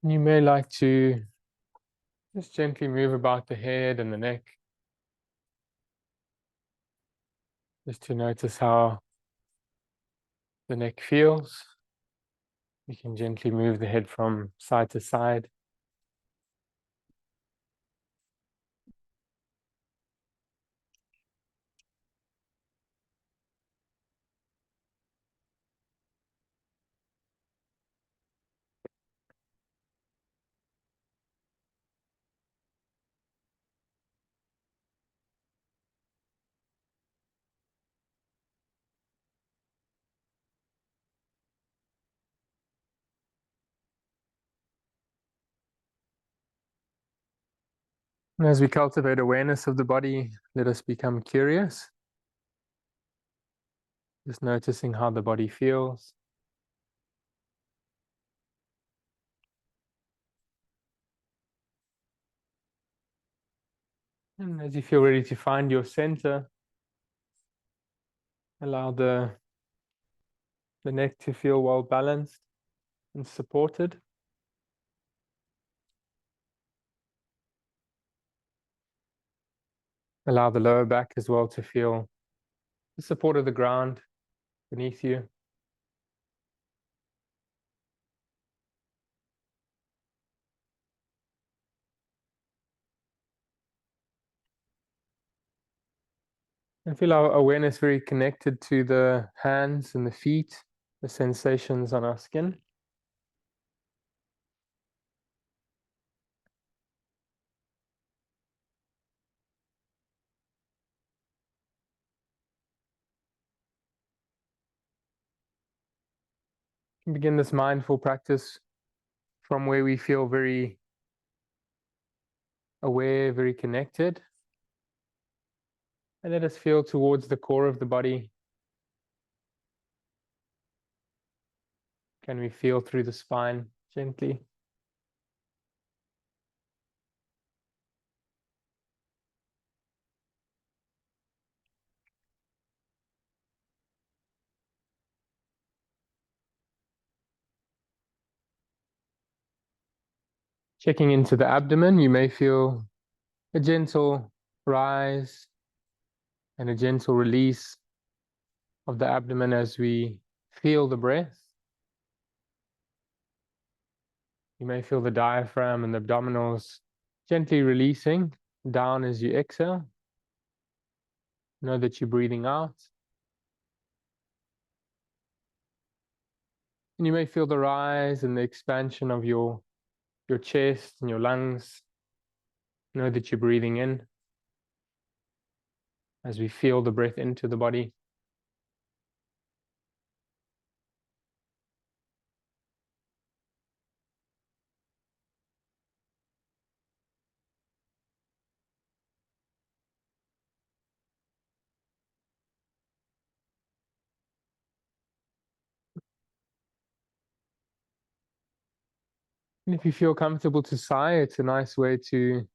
You may like to just gently move about the head and the neck, just to notice how the neck feels. You can gently move the head from side to side. And as we cultivate awareness of the body, let us become curious, just noticing how the body feels. And as you feel ready to find your center, allow the neck to feel well balanced and supported. Allow the lower back as well to feel the support of the ground beneath you. And feel our awareness very connected to the hands and the feet, the sensations on our skin. Begin this mindful practice from where we feel very aware, very connected. And let us feel towards the core of the body. Can we feel through the spine gently? Checking into the abdomen, you may feel a gentle rise and a gentle release of the abdomen as we feel the breath. You may feel the diaphragm and the abdominals gently releasing down as you exhale. Know that you're breathing out. And you may feel the rise and the expansion of your chest and your lungs. Know that you're breathing in as we feel the breath into the body. And if you feel comfortable to sigh, it's a nice way to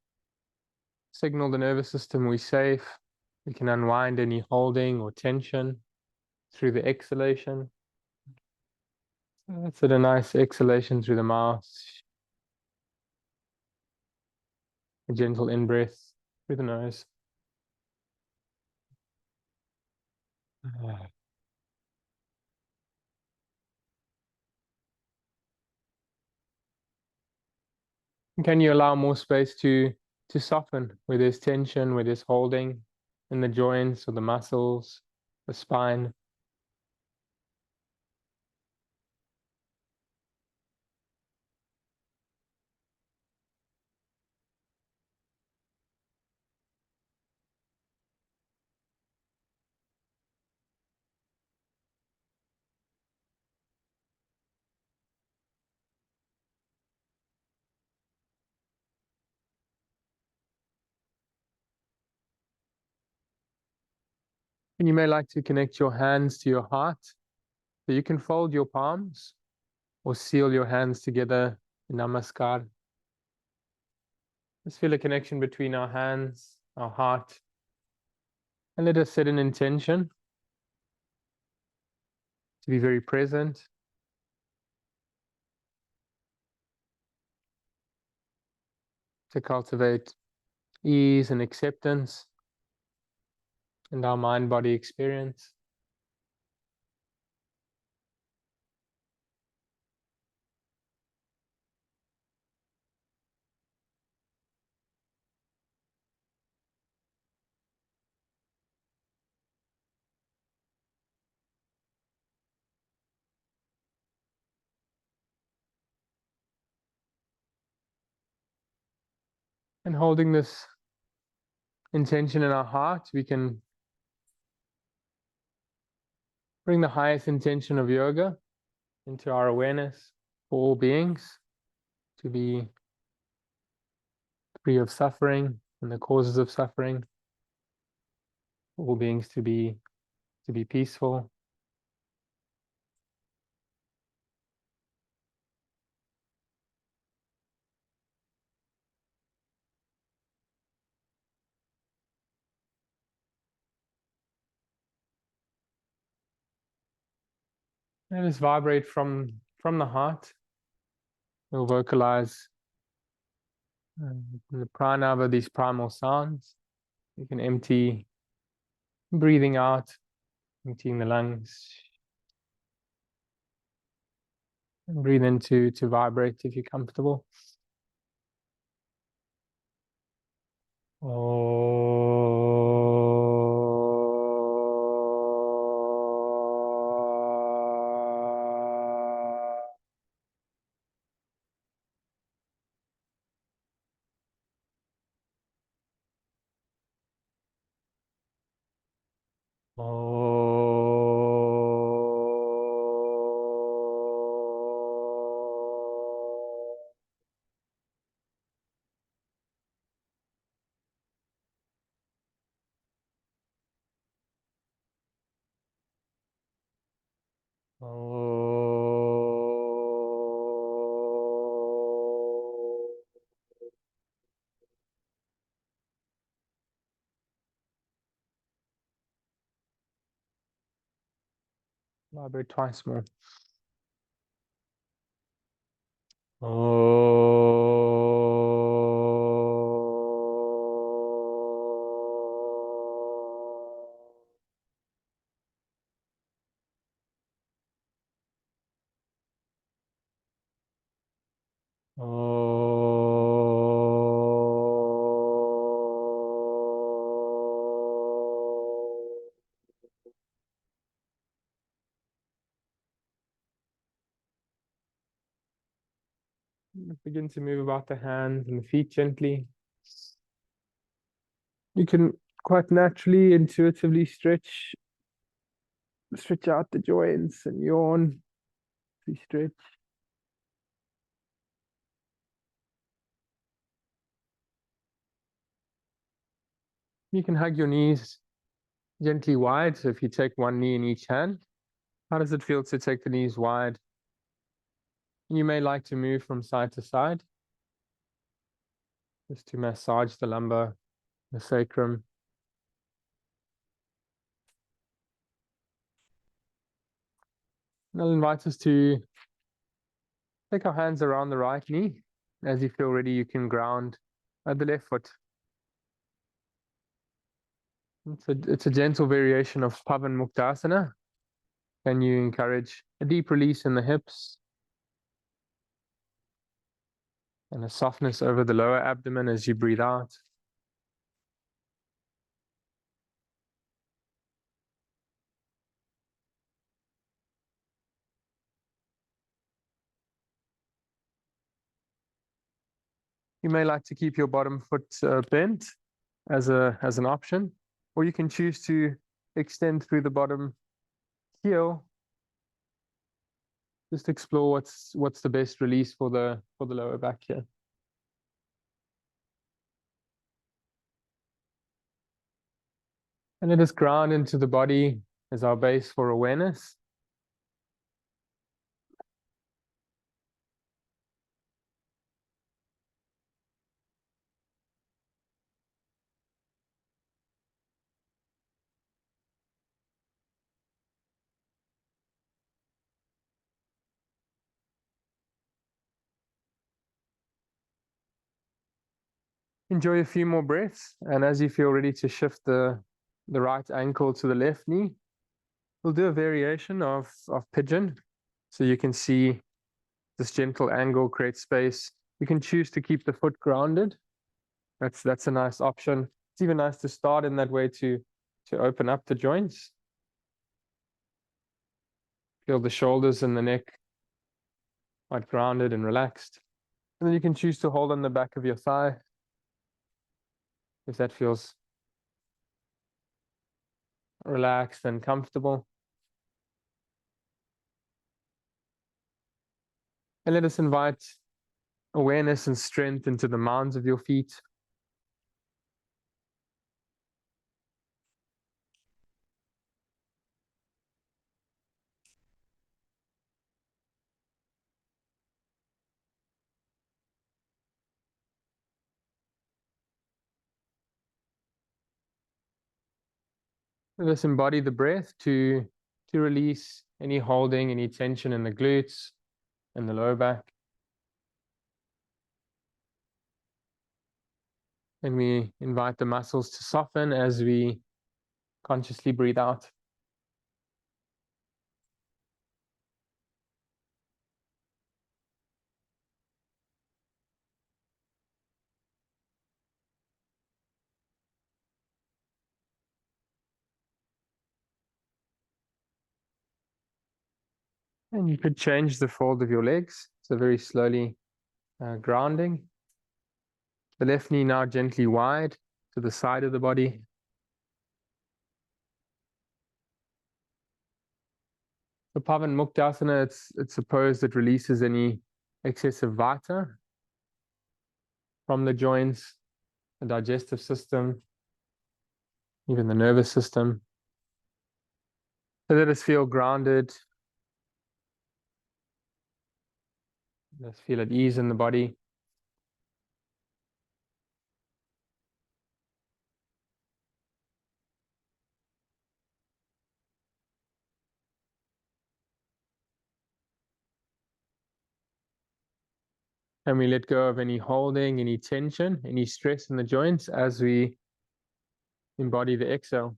signal the nervous system we're safe. We can unwind any holding or tension through the exhalation. So that's it, a nice exhalation through the mouth. A gentle in-breath through the nose. Can you allow more space to soften where there's tension, where there's holding in the joints or the muscles, the spine? And you may like to connect your hands to your heart. So you can fold your palms or seal your hands together in Namaskar. Just feel a connection between our hands, our heart, and let us set an intention to be very present. to cultivate ease and acceptance in our mind-body experience. And holding this intention in our heart, we can bring the highest intention of yoga into our awareness for all beings, to be free of suffering and the causes of suffering, for all beings to be peaceful. And just vibrate from the heart. We'll vocalize the pranava, these primal sounds. You can empty, breathing out, emptying the lungs. And breathe in to vibrate if you're comfortable. Vibrate twice more. Begin to move about the hands and the feet gently. You can quite naturally, intuitively stretch out the joints and yawn. As you stretch. You can hug your knees gently wide. So if you take one knee in each hand, how does it feel to take the knees wide? You may like to move from side to side, just to massage the lumbar, the sacrum. And I'll invite us to take our hands around the right knee. As you feel ready, you can ground the left foot. It's a gentle variation of Pavan Muktasana. Can you encourage a deep release in the hips and a softness over the lower abdomen as you breathe out? You may like to keep your bottom foot bent as an option, or you can choose to extend through the bottom heel. Just explore what's the best release for the lower back here. And let us ground into the body as our base for awareness. Enjoy a few more breaths, and as you feel ready to shift the right ankle to the left knee, we'll do a variation of pigeon. So you can see this gentle angle creates space. You can choose to keep the foot grounded. That's a nice option. It's even nice to start in that way to open up the joints. Feel the shoulders and the neck quite grounded and relaxed. And then you can choose to hold on the back of your thigh if that feels relaxed and comfortable. And let us invite awareness and strength into the mounds of your feet. Let us embody the breath to release any holding, any tension in the glutes and the lower back. And we invite the muscles to soften as we consciously breathe out. And you could change the fold of your legs. So very slowly grounding. The left knee now gently wide to the side of the body. For Pavan Muktasana, it's supposed it releases any excessive vata from the joints, the digestive system, even the nervous system. So let us feel grounded. Let's feel at ease in the body. And we let go of any holding, any tension, any stress in the joints as we embody the exhale.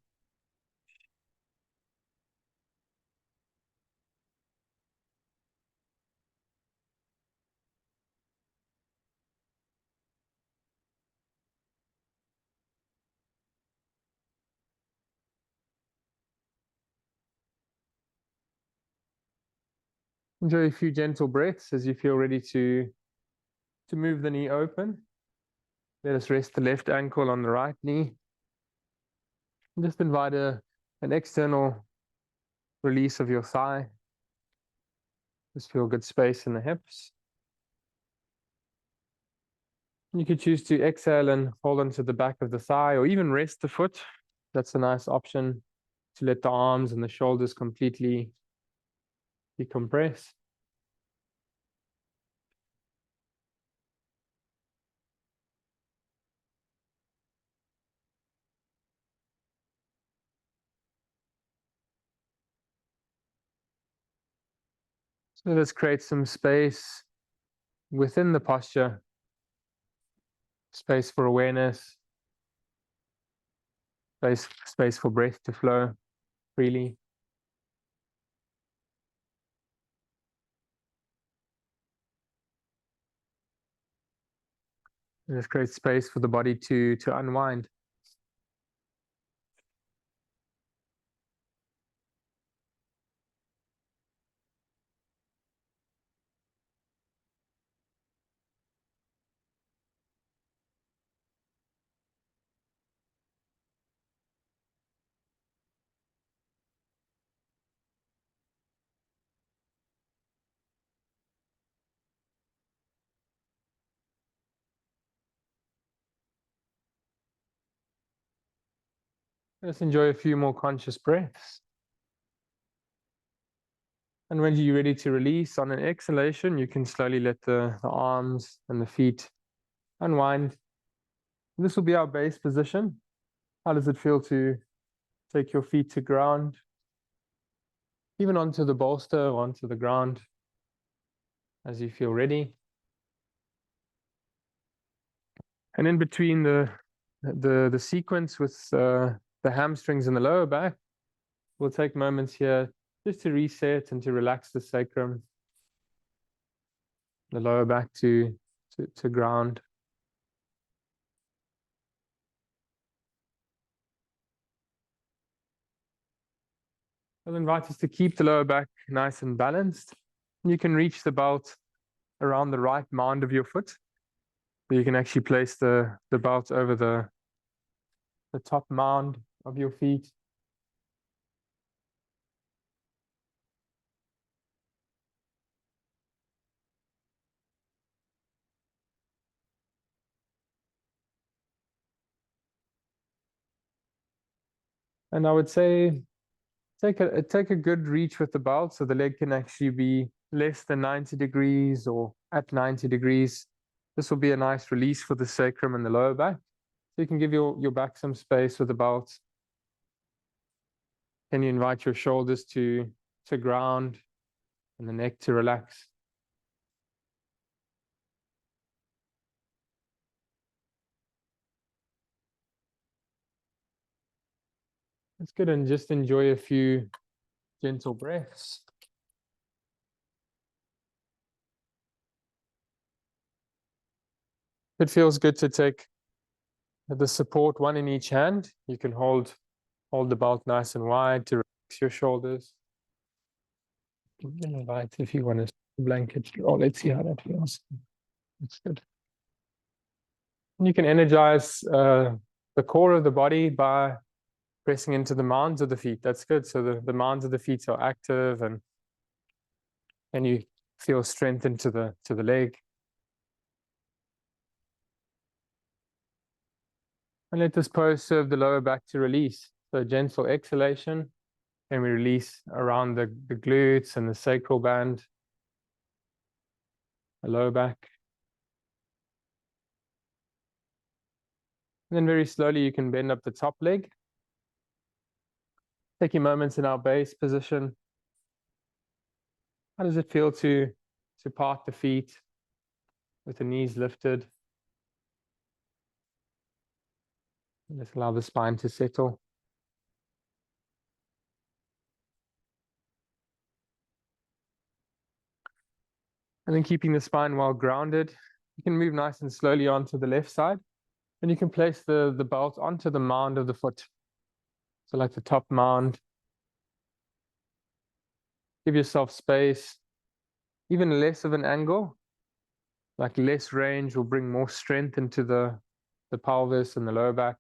Enjoy a few gentle breaths as you feel ready to move the knee open. Let us rest the left ankle on the right knee. And just invite an external release of your thigh. Just feel good space in the hips. You could choose to exhale and hold onto the back of the thigh or even rest the foot. That's a nice option to let the arms and the shoulders completely decompress. So let's create some space within the posture, space for awareness, space for breath to flow freely. And let's create space for the body to unwind. Let's enjoy a few more conscious breaths. And when you're ready to release on an exhalation, you can slowly let the arms and the feet unwind. This will be our base position. How does it feel to take your feet to ground? Even onto the bolster, onto the ground, as you feel ready. And in between the sequence with the hamstrings and the lower back, we'll take moments here just to reset and to relax the sacrum, the lower back to ground. I'll invite us to keep the lower back nice and balanced. You can reach the belt around the right mound of your foot. You can actually place the belt over the top mound of your feet. And I would say take a good reach with the belt so the leg can actually be less than 90 degrees or at 90 degrees. This will be a nice release for the sacrum and the lower back. So you can give your back some space with the belt. Can you invite your shoulders to ground and the neck to relax? That's good, and just enjoy a few gentle breaths. It feels good to take the support, one in each hand. You can hold the belt nice and wide to relax your shoulders. You can invite if you want to blanket. Oh, let's see how that feels. That's good. And you can energize the core of the body by pressing into the mounds of the feet. That's good. So the mounds of the feet are active, and you feel strength into the leg. And let this pose serve the lower back to release. So gentle exhalation, and we release around the glutes and the sacral band, the lower back. And then very slowly you can bend up the top leg. Taking moments in our base position. How does it feel to part the feet with the knees lifted? Let's allow the spine to settle. And then keeping the spine well grounded, you can move nice and slowly onto the left side. And you can place the belt onto the mound of the foot. So like the top mound. Give yourself space, even less of an angle. Like less range will bring more strength into the pelvis and the lower back.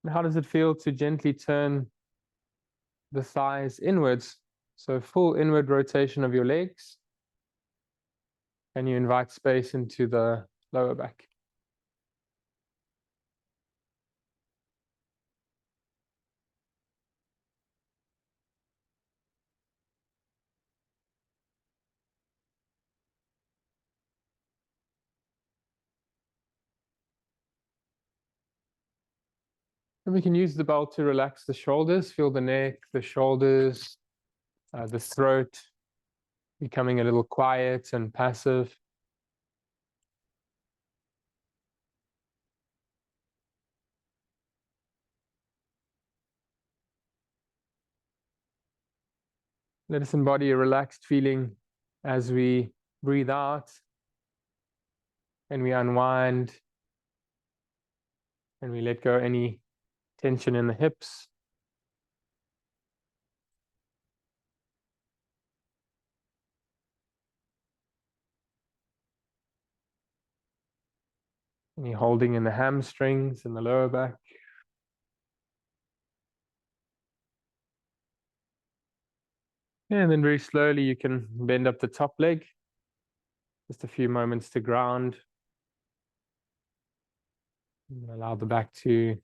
And how does it feel to gently turn the thighs inwards? So full inward rotation of your legs. And you invite space into the lower back. And we can use the belt to relax the shoulders, feel the neck, the shoulders, the throat, becoming a little quiet and passive. Let us embody a relaxed feeling as we breathe out and we unwind and we let go any tension in the hips. Any holding in the hamstrings and the lower back. And then very slowly you can bend up the top leg. Just a few moments to ground. And allow the back to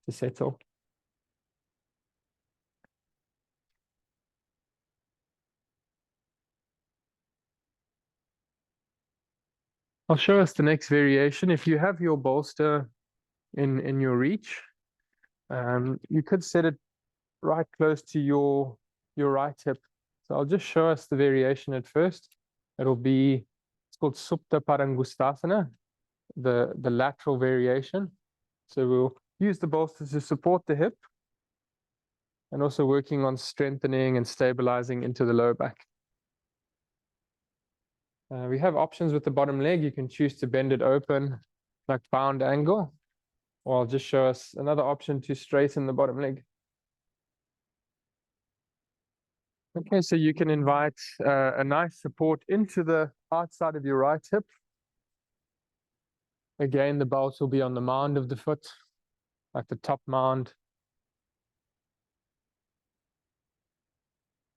settle. I'll show us the next variation. If you have your bolster in your reach, you could set it right close to your right hip. So I'll just show us the variation at first. It'll be, it's called Supta Padangustasana, the lateral variation. So we'll use the bolster to support the hip and also working on strengthening and stabilizing into the lower back. We have options with the bottom leg. You can choose to bend it open like bound angle, or I'll just show us another option to straighten the bottom leg. Okay, so you can invite a nice support into the outside of your right hip. Again, the belt will be on the mound of the foot, like the top mound.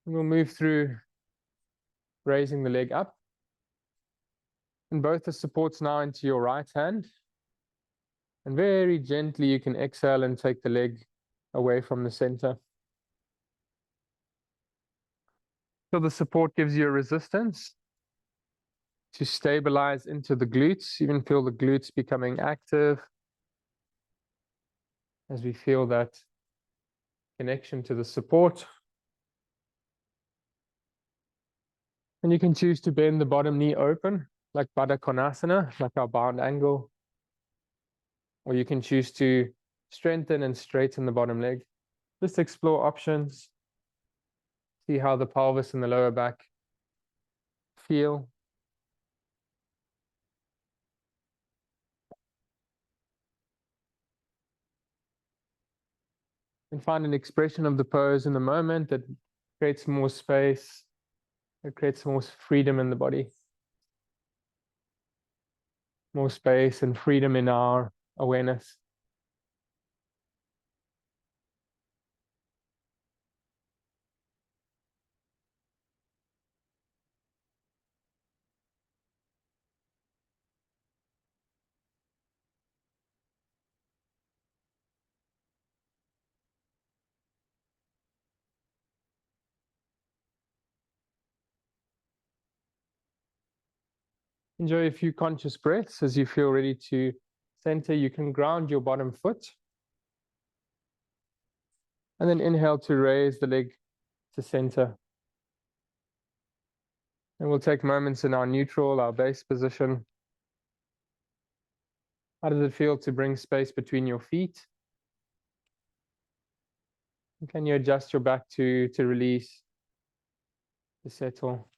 And we'll move through raising the leg up. And both the supports now into your right hand. And very gently you can exhale and take the leg away from the center. So the support gives you a resistance to stabilize into the glutes. Even feel the glutes becoming active as we feel that connection to the support. And you can choose to bend the bottom knee open, like Baddha Konasana, like our bound angle. Or you can choose to strengthen and straighten the bottom leg. Just explore options. See how the pelvis and the lower back feel. And find an expression of the pose in the moment that creates more space, it creates more freedom in the body. More space and freedom in our awareness. Enjoy a few conscious breaths as you feel ready to center. You can ground your bottom foot. And then inhale to raise the leg to center. And we'll take moments in our neutral, our base position. How does it feel to bring space between your feet? And can you adjust your back to release, to settle?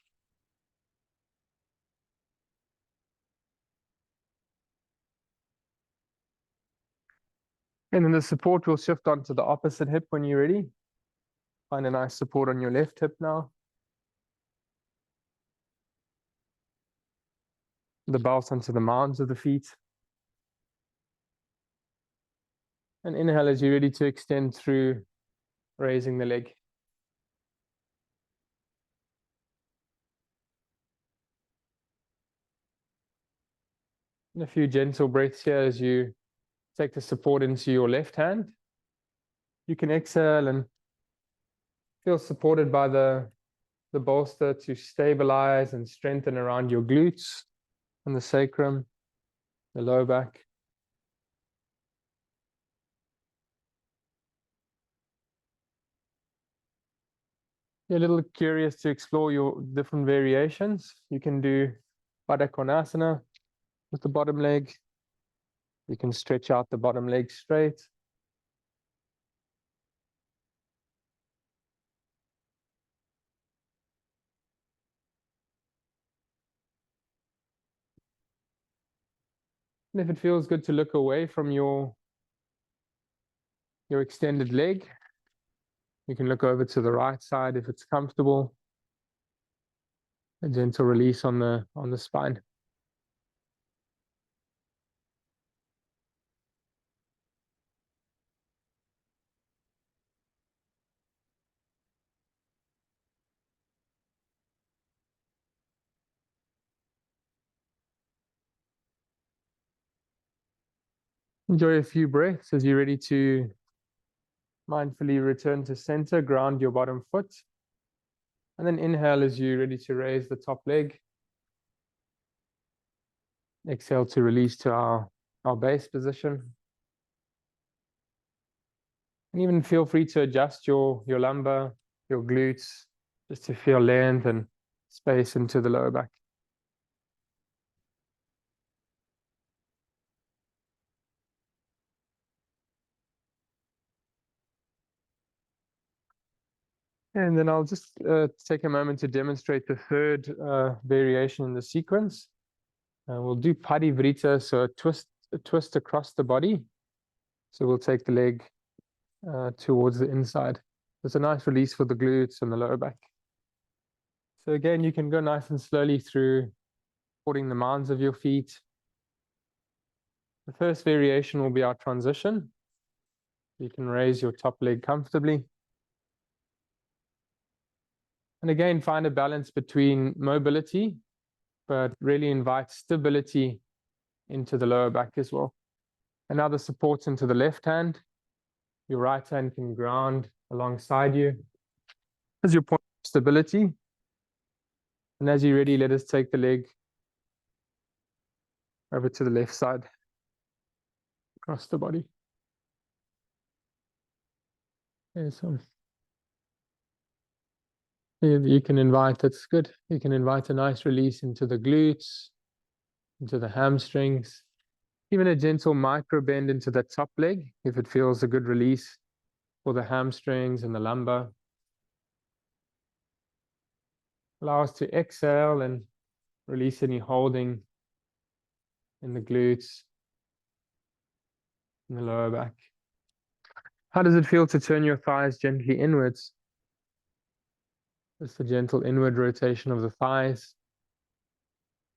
And then the support will shift onto the opposite hip when you're ready. Find a nice support on your left hip now. The belt onto the mounds of the feet. And inhale as you're ready to extend through, raising the leg. And a few gentle breaths here as you take the support into your left hand. You can exhale and feel supported by the bolster to stabilize and strengthen around your glutes and the sacrum, the lower back. You're a little curious to explore your different variations. You can do Baddha Konasana with the bottom leg. You can stretch out the bottom leg straight. And if it feels good to look away from your extended leg, you can look over to the right side if it's comfortable. A gentle release on the spine. Enjoy a few breaths as you're ready to mindfully return to center, ground your bottom foot. And then inhale as you're ready to raise the top leg. Exhale to release to our base position. And even feel free to adjust your lumbar, your glutes, just to feel length and space into the lower back. And then I'll just take a moment to demonstrate the third variation in the sequence. We'll do parivrita, so a twist across the body. So we'll take the leg towards the inside. There's a nice release for the glutes and the lower back. So again, you can go nice and slowly through supporting the mounds of your feet. The first variation will be our transition. You can raise your top leg comfortably. And again, find a balance between mobility, but really invite stability into the lower back as well. And now the supports into the left hand. Your right hand can ground alongside you as your point of stability. And as you're ready, let us take the leg over to the left side, across the body. Awesome. You can invite, that's good. You can invite a nice release into the glutes, into the hamstrings, even a gentle micro bend into the top leg if it feels a good release for the hamstrings and the lumbar. Allow us to exhale and release any holding in the glutes, in the lower back. How does it feel to turn your thighs gently inwards? Just a gentle inward rotation of the thighs.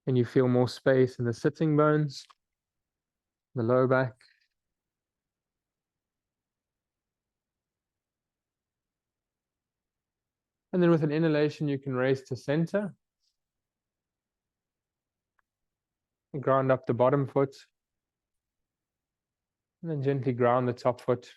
And you feel more space in the sitting bones, the lower back. And then with an inhalation, you can raise to center. Ground up the bottom foot. And then gently ground the top foot.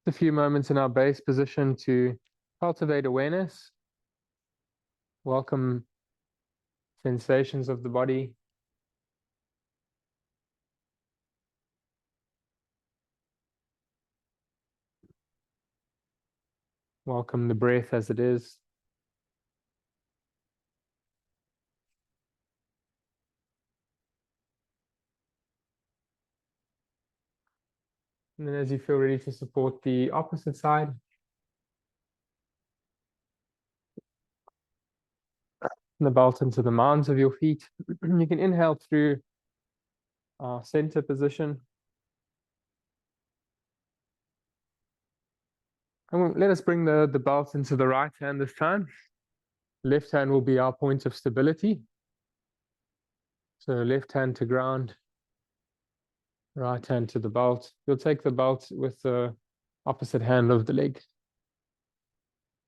A few moments in our base position to cultivate awareness. Welcome sensations of the body. Welcome the breath as it is. And then as you feel ready to support the opposite side, the belt into the mounds of your feet. You can inhale through our center position. And let us bring the belt into the right hand this time. Left hand will be our point of stability. So left hand to ground, right hand to the belt. You'll take the belt with the opposite hand of the leg.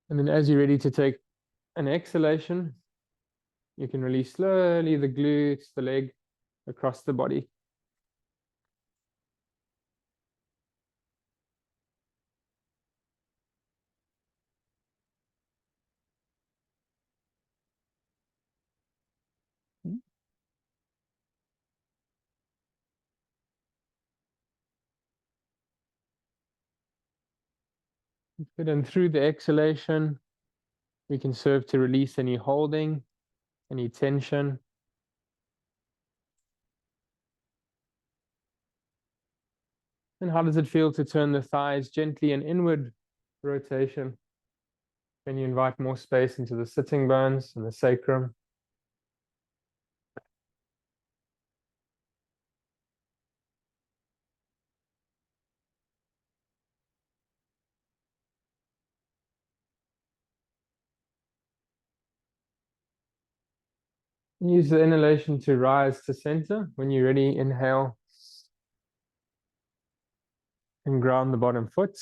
And then as you're ready to take an exhalation, you can release slowly the glutes, the leg across the body. Good. And through the exhalation, we can serve to release any holding, any tension. And how does it feel to turn the thighs gently and inward rotation? Can you invite more space into the sitting bones and the sacrum? Use the inhalation to rise to center. When you're ready, inhale and ground the bottom foot.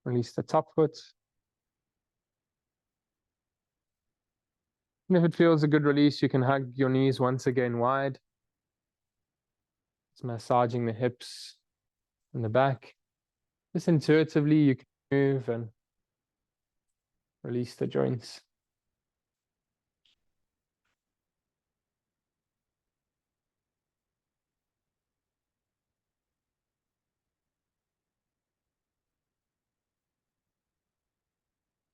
Release the top foot. And if it feels a good release, you can hug your knees once again wide. It's massaging the hips and the back. Just intuitively, you can move and release the joints.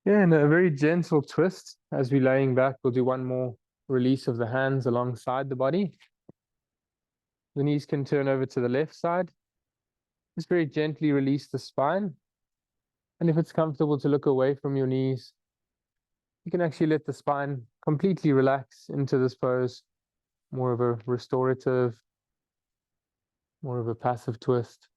Yeah, and a very gentle twist. As we're laying back, we'll do one more release of the hands alongside the body. The knees can turn over to the left side. Just very gently release the spine. And if it's comfortable to look away from your knees, you can actually let the spine completely relax into this pose. More of a restorative, more of a passive twist.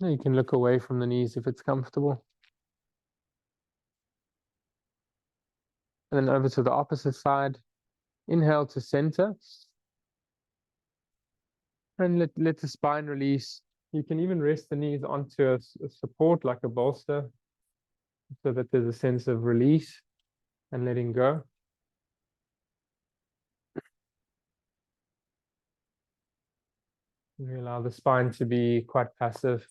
You can look away from the knees if it's comfortable. And then over to the opposite side. Inhale to center. And let the spine release. You can even rest the knees onto a support like a bolster so that there's a sense of release and letting go. We allow the spine to be quite passive.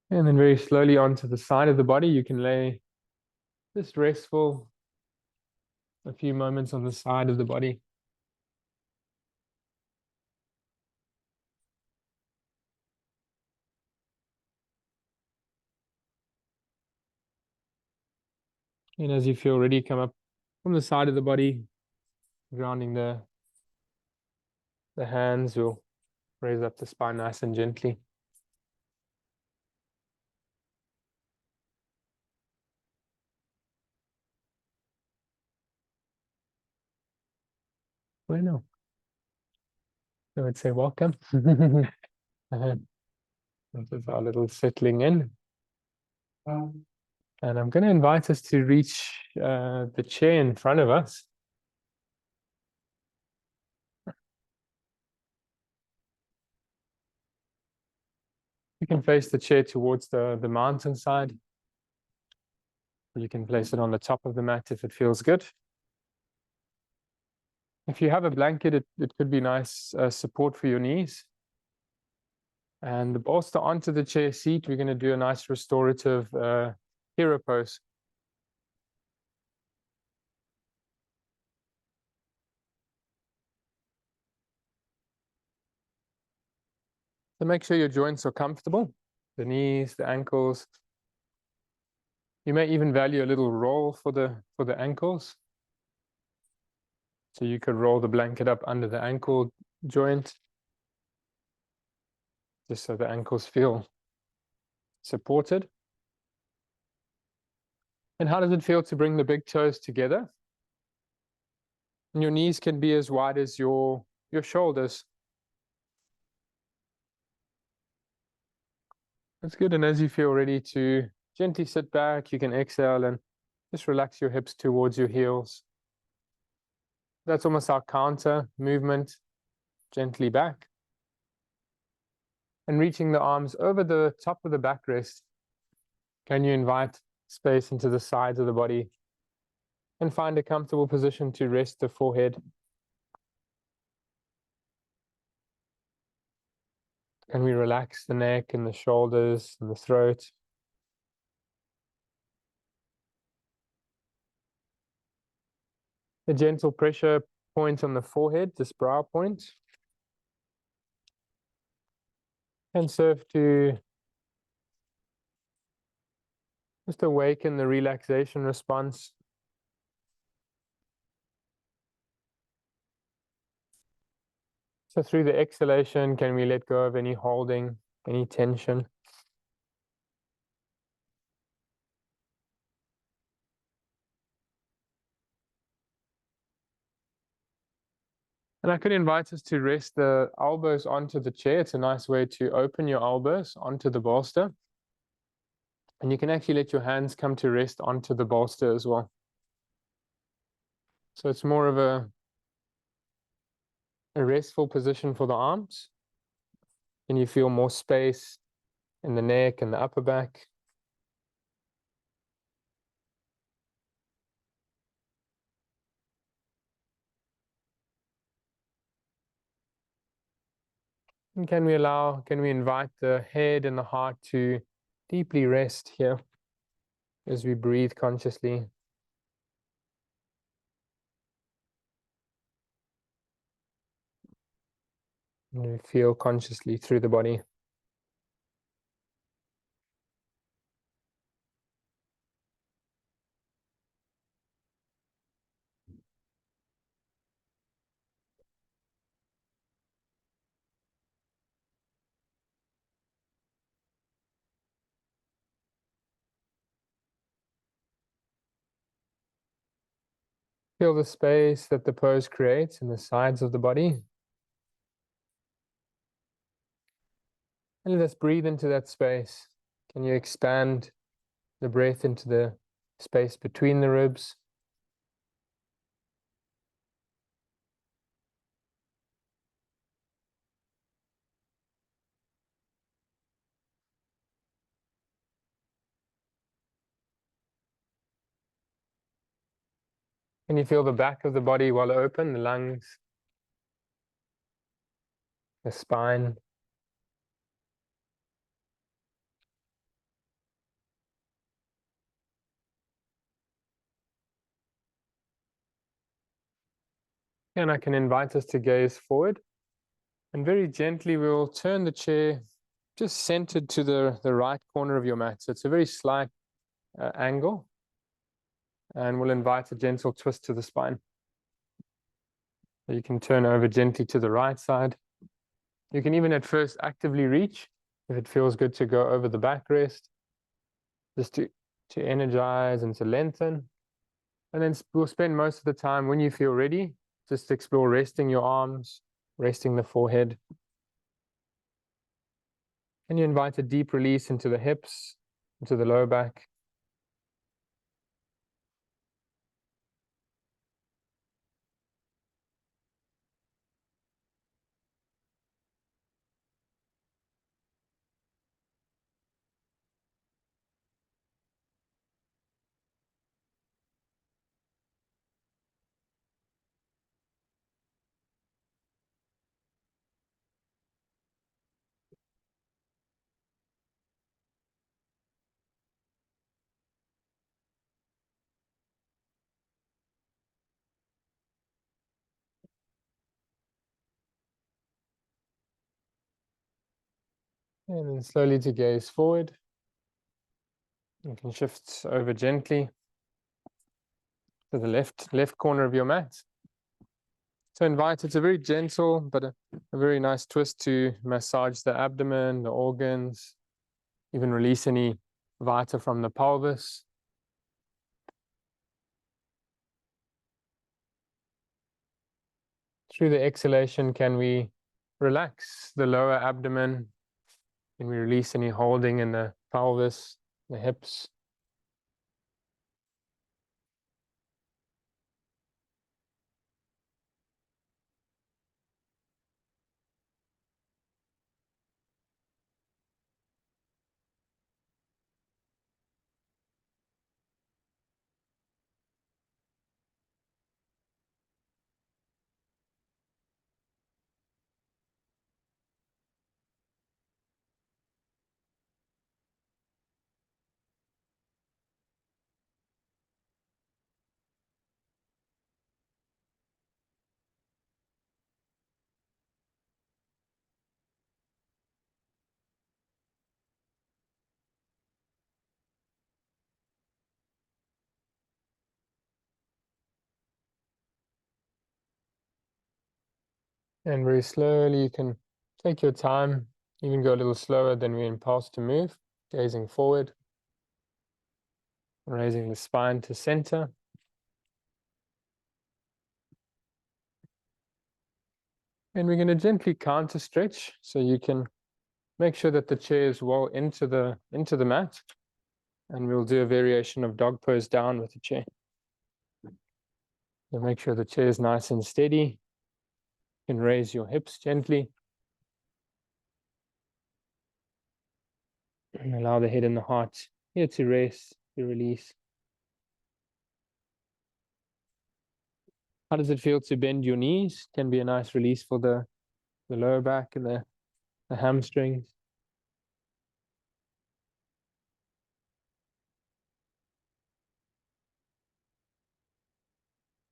And then very slowly onto the side of the body, you can lay just restful a few moments on the side of the body. And as you feel ready, come up from the side of the body, grounding the hands. We'll raise up the spine nice and gently. Bueno. I would say welcome. This is our little settling in. And I'm going to invite us to reach the chair in front of us. You can face the chair towards the mountain side. You can place it on the top of the mat if it feels good. If you have a blanket, it could be nice support for your knees. And the bolster onto the chair seat, we're going to do a nice restorative hero pose. So make sure your joints are comfortable, the knees, the ankles. You may even value a little roll for the ankles. So you could roll the blanket up under the ankle joint, just so the ankles feel supported. And how does it feel to bring the big toes together? And your knees can be as wide as your shoulders. That's good. And as you feel ready to gently sit back, you can exhale and just relax your hips towards your heels. That's almost our counter movement, gently back. And reaching the arms over the top of the backrest, can you invite space into the sides of the body and find a comfortable position to rest the forehead. Can we relax the neck and the shoulders and the throat? A gentle pressure point on the forehead, this brow point, can serve to just awaken the relaxation response. So through the exhalation, can we let go of any holding, any tension? And I could invite us to rest the elbows onto the chair. It's a nice way to open your elbows onto the bolster. And you can actually let your hands come to rest onto the bolster as well. So it's more of a restful position for the arms. And you feel more space in the neck and the upper back. And can we invite the head and the heart to deeply rest here as we breathe consciously? And we feel consciously through the body. Feel the space that the pose creates in the sides of the body. And let's breathe into that space. Can you expand the breath into the space between the ribs? Can you feel the back of the body well open, the lungs, the spine? And I can invite us to gaze forward. And very gently, we will turn the chair just centered to the right corner of your mat. So it's a very slight angle. And we'll invite a gentle twist to the spine. So you can turn over gently to the right side. You can even at first actively reach if it feels good to go over the backrest, just to energize and to lengthen. And then we'll spend most of the time, when you feel ready, just explore resting your arms, resting the forehead. And you invite a deep release into the hips, into the lower back. And then slowly to gaze forward. You can shift over gently to the left corner of your mat. So invite, it's a very gentle but a very nice twist to massage the abdomen, the organs, even release any vata from the pelvis. Through the exhalation, can we relax the lower abdomen? Can we release any holding in the pelvis, the hips? And very slowly, you can take your time, even go a little slower than we impulse to move, gazing forward, raising the spine to center. And we're going to gently counter stretch, so you can make sure that the chair is well into the mat. And we'll do a variation of dog pose down with the chair. So make sure the chair is nice and steady. You can raise your hips gently. And allow the head and the heart here to rest, to release. How does it feel to bend your knees? Can be a nice release for the lower back and the the hamstrings.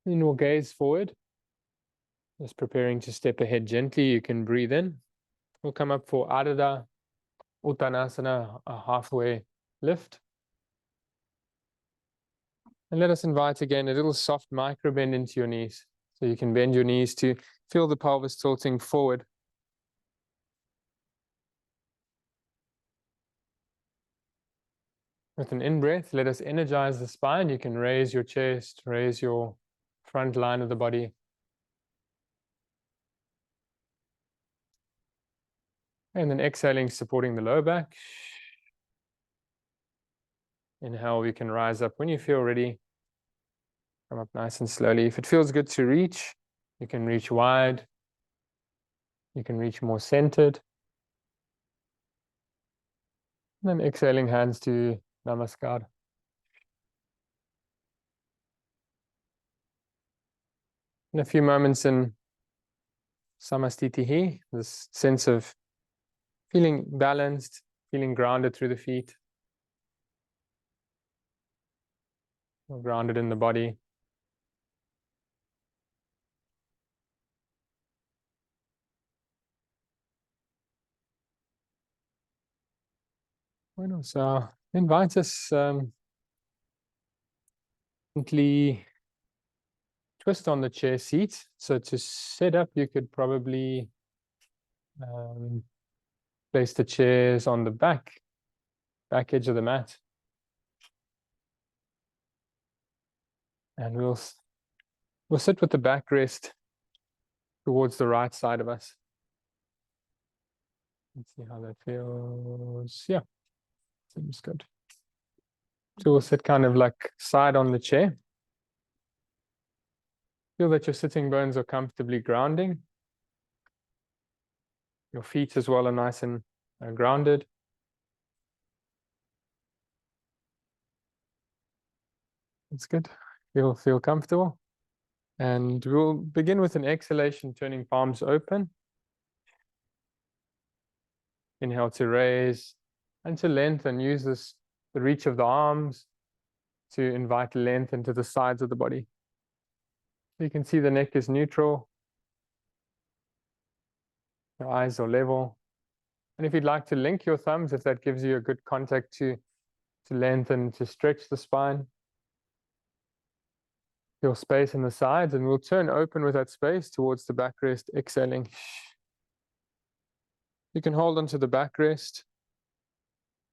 Then we'll gaze forward. Just preparing to step ahead gently. You can breathe in. We'll come up for Adha Uttanasana, a halfway lift. And let us invite again a little soft micro bend into your knees. So you can bend your knees to feel the pelvis tilting forward. With an in-breath, let us energize the spine. You can raise your chest, raise your front line of the body. And then exhaling, supporting the lower back. Inhale, we can rise up when you feel ready. Come up nice and slowly. If it feels good to reach, you can reach wide. You can reach more centered. And then exhaling, hands to Namaskar. In a few moments in Samastitihi, this sense of feeling balanced, feeling grounded through the feet, or grounded in the body. Bueno, so invite us gently twist on the chair seat. So to set up, you could probably place the chairs on the back edge of the mat. And we'll sit with the backrest towards the right side of us. Let's see how that feels. Yeah, seems good. So we'll sit kind of like side on the chair. Feel that your sitting bones are comfortably grounding. Your feet as well are nice and grounded. That's good. Feel comfortable. And we'll begin with an exhalation, turning palms open. Inhale to raise and to lengthen. Use the reach of the arms to invite length into the sides of the body. You can see the neck is neutral. Your eyes are level. And if you'd like to link your thumbs, if that gives you a good contact to lengthen, to stretch the spine, feel space in the sides, and we'll turn open with that space towards the backrest, exhaling. You can hold onto the backrest,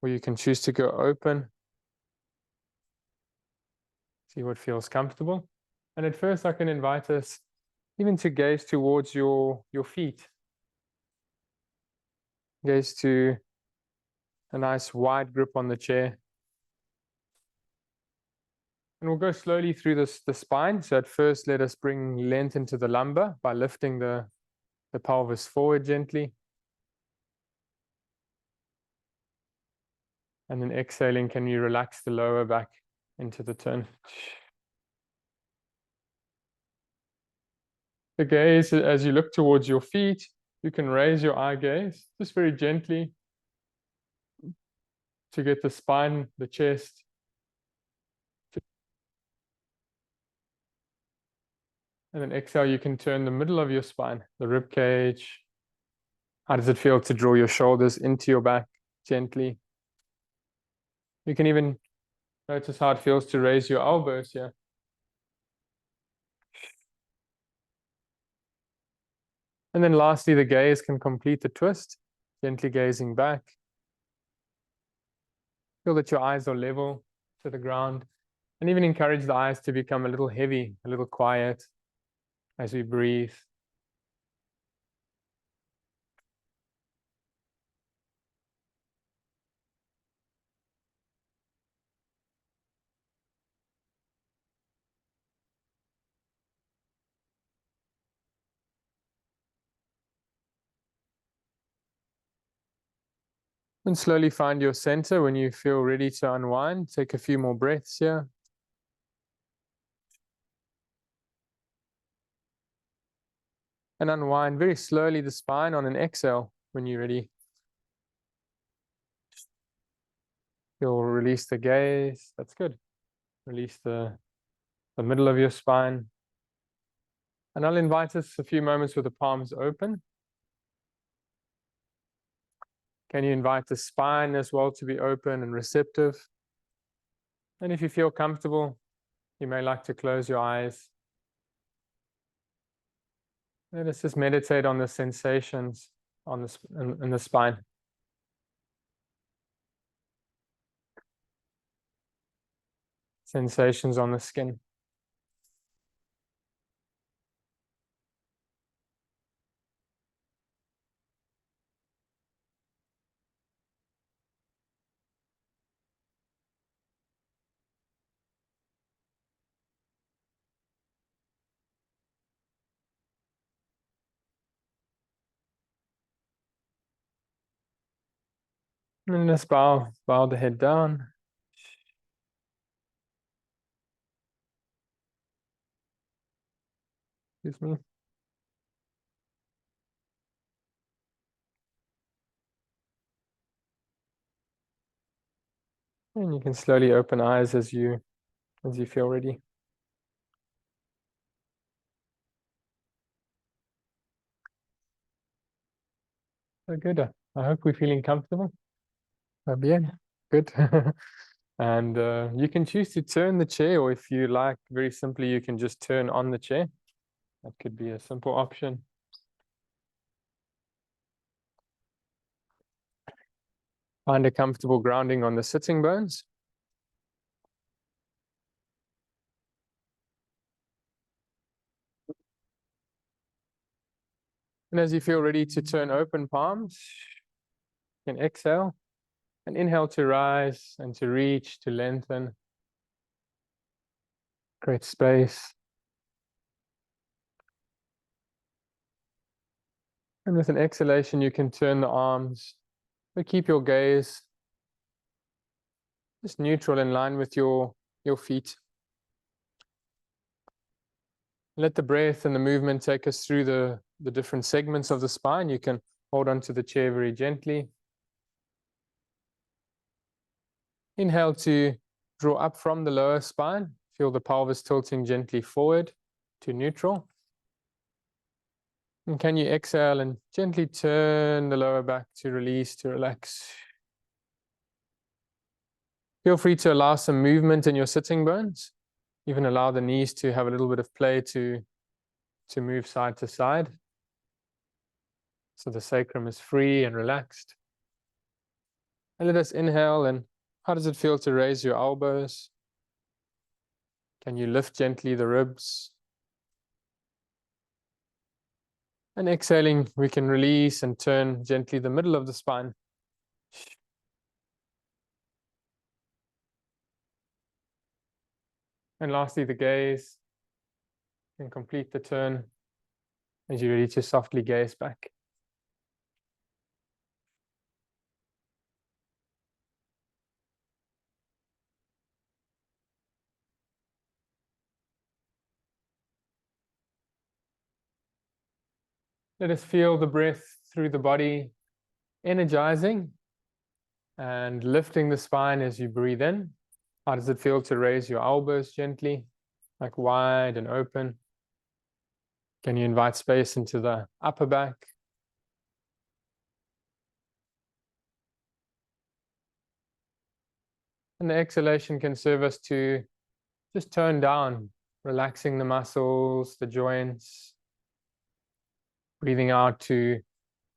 or you can choose to go open. See what feels comfortable. And at first, I can invite us even to gaze towards your feet. Gaze to a nice wide grip on the chair. And we'll go slowly through the spine. So at first, let us bring length into the lumbar by lifting the pelvis forward gently. And then exhaling, can you relax the lower back into the turn? The gaze, as you look towards your feet, you can raise your eye gaze just very gently to get the spine, the chest. And then exhale, you can turn the middle of your spine, the rib cage. How does it feel to draw your shoulders into your back gently? You can even notice how it feels to raise your elbows here. And then lastly, the gaze can complete the twist, gently gazing back. Feel that your eyes are level to the ground, and even encourage the eyes to become a little heavy, a little quiet as we breathe. And slowly find your center when you feel ready to unwind. Take a few more breaths here. And unwind very slowly the spine on an exhale. when you're ready. You'll release the gaze. That's good. Release the middle of your spine. And I'll invite us a few moments with the palms open. Can you invite the spine as well to be open and receptive? And if you feel comfortable, you may like to close your eyes. Let us just meditate on the sensations on in the spine. Sensations on the skin. And just bow the head down. Excuse me. And you can slowly open eyes as you feel ready. So good. I hope we're feeling comfortable. Bien. Good. And you can choose to turn the chair, or if you like, very simply, you can just turn on the chair. That could be a simple option. Find a comfortable grounding on the sitting bones. And as you feel ready to turn open palms, you can exhale and inhale to rise and to reach, to lengthen. Create space. And with an exhalation, you can turn the arms, but keep your gaze just neutral, in line with your feet. Let the breath and the movement take us through the different segments of the spine. You can hold onto the chair very gently. Inhale to draw up from the lower spine. Feel the pelvis tilting gently forward to neutral. And can you exhale and gently turn the lower back to release, to relax? Feel free to allow some movement in your sitting bones. Even allow the knees to have a little bit of play to move side to side. So the sacrum is free and relaxed. And let us inhale. And how does it feel to raise your elbows? Can you lift gently the ribs? And exhaling, we can release and turn gently the middle of the spine. And lastly, the gaze. And complete the turn as you're ready to softly gaze back. Let us feel the breath through the body, energizing and lifting the spine as you breathe in. How does it feel to raise your elbows gently, like wide and open? Can you invite space into the upper back? And the exhalation can serve us to just tone down, relaxing the muscles, the joints, breathing out to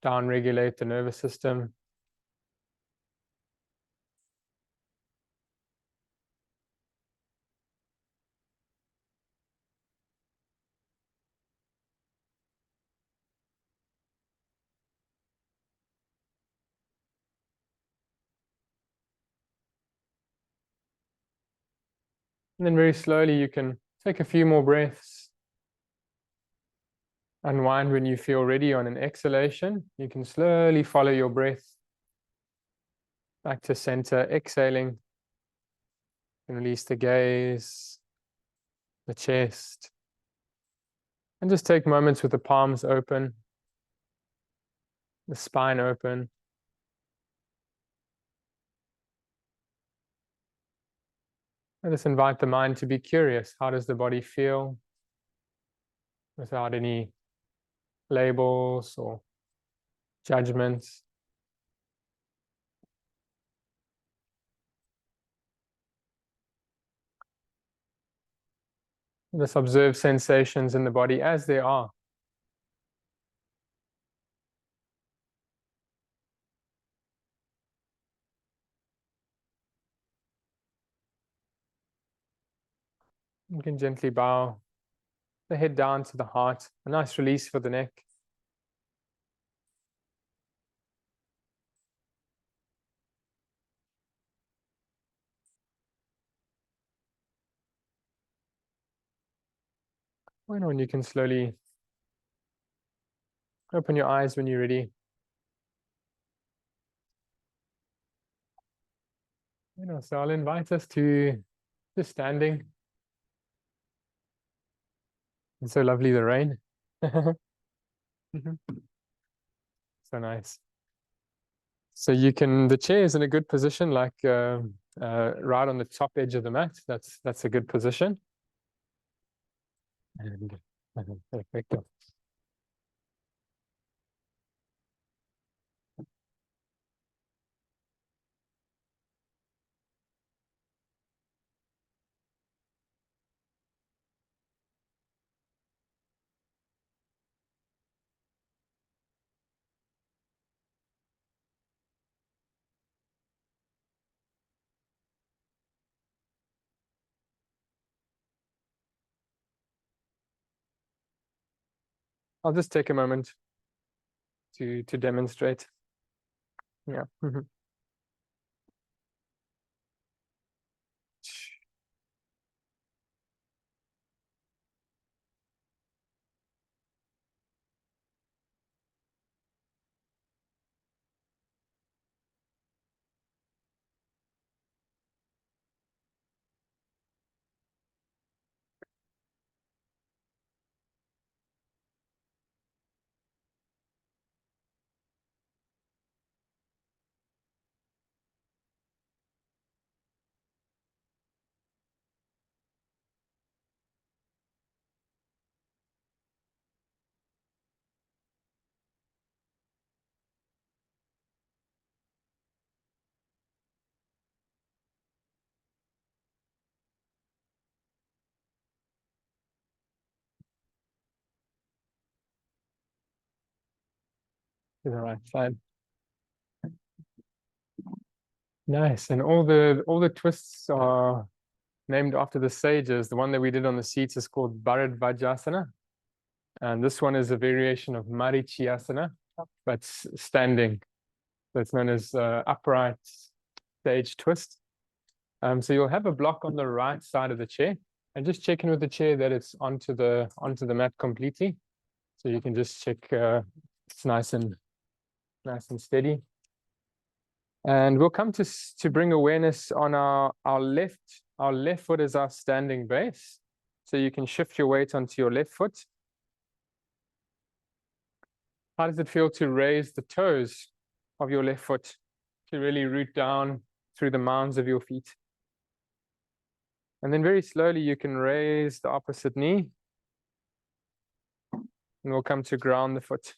down-regulate the nervous system. And then very slowly you can take a few more breaths. Unwind when you feel ready on an exhalation. You can slowly follow your breath back to center, exhaling. And release the gaze, the chest. And just take moments with the palms open. the spine open. And just invite the mind to be curious. How does the body feel? Without any labels or judgments. Just observe sensations in the body as they are. You can gently bow the head down to the heart. A nice release for the neck. And you can slowly open your eyes when you're ready. So I'll invite us to just standing. It's so lovely, the rain. So nice. So you can, the chair is in a good position, like right on the top edge of the mat. That's a good position. And perfecto. I'll just take a moment to demonstrate. Yeah. To the right side. Nice. And all the twists are named after the sages. The one that we did on the seats is called Bharadvajasana. And this one is a variation of Marichyasana, but standing. So it's known as upright stage twist. So you'll have a block on the right side of the chair, and just check in with the chair that it's onto the mat completely. So you can just check it's nice and steady. And we'll come to bring awareness on our left foot is our standing base. So you can shift your weight onto your left foot. How does it feel to raise the toes of your left foot, to really root down through the mounds of your feet? And then very slowly you can raise the opposite knee. And we'll come to ground the foot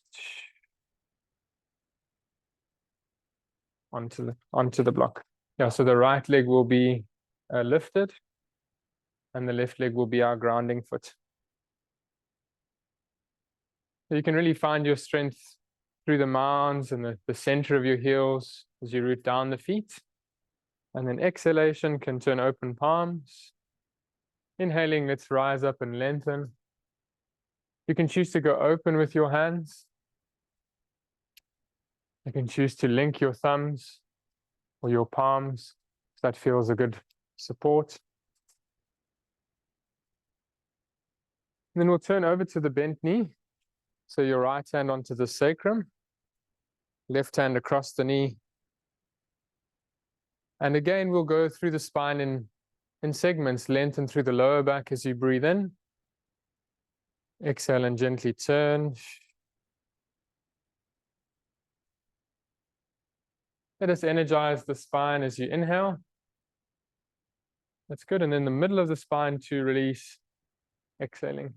onto the block. Yeah, so the right leg will be lifted, and the left leg will be our grounding foot. So you can really find your strength through the mounds and the center of your heels as you root down the feet. And then exhalation can turn open palms. Inhaling, let's rise up and lengthen. You can choose to go open with your hands. You can choose to link your thumbs or your palms, if that feels a good support. And then we'll turn over to the bent knee. So your right hand onto the sacrum, left hand across the knee. And again, we'll go through the spine in segments, lengthen through the lower back as you breathe in. Exhale and gently turn. Let us energize the spine as you inhale. That's good. And then the middle of the spine to release, exhaling.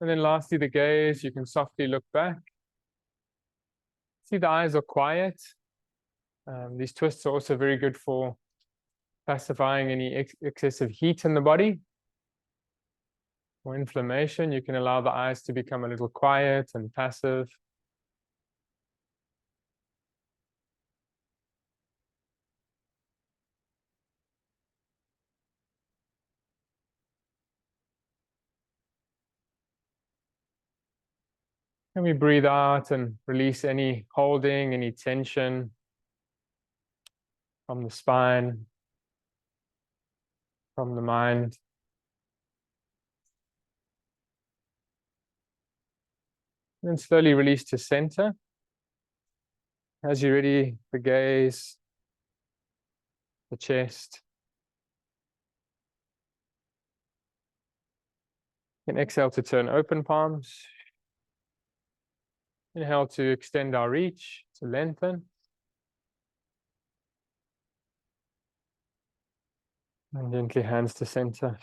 And then lastly, the gaze, you can softly look back. See the eyes are quiet. These twists are also very good for pacifying any excessive heat in the body or inflammation. You can allow the eyes to become a little quiet and passive. And we breathe out and release any holding, any tension from the spine, from the mind. And then slowly release to center. As you're ready, the gaze, the chest. And exhale to turn open palms. Inhale to extend our reach, to lengthen. And gently hands to center.